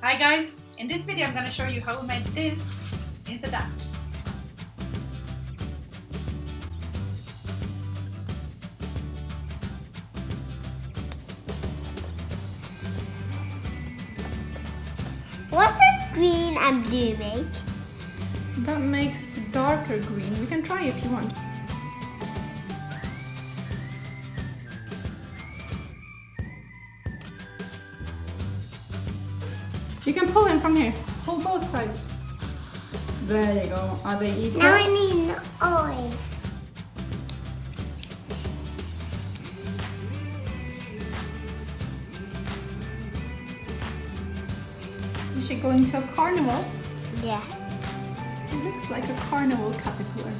Hi guys, in this video I'm going to show you how we made this into that. What's that green and blue make? That makes darker green. You can try if you want. You can pull in from here. Pull both sides. There you go. Are they equal? Now I need oil. You should go into a carnival. Yeah, It looks like a carnival caterpillar.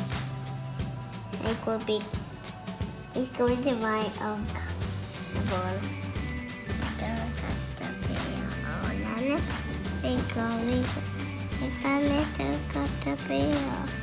it will be. It's going to my ball. It's going. It's a little caterpillar.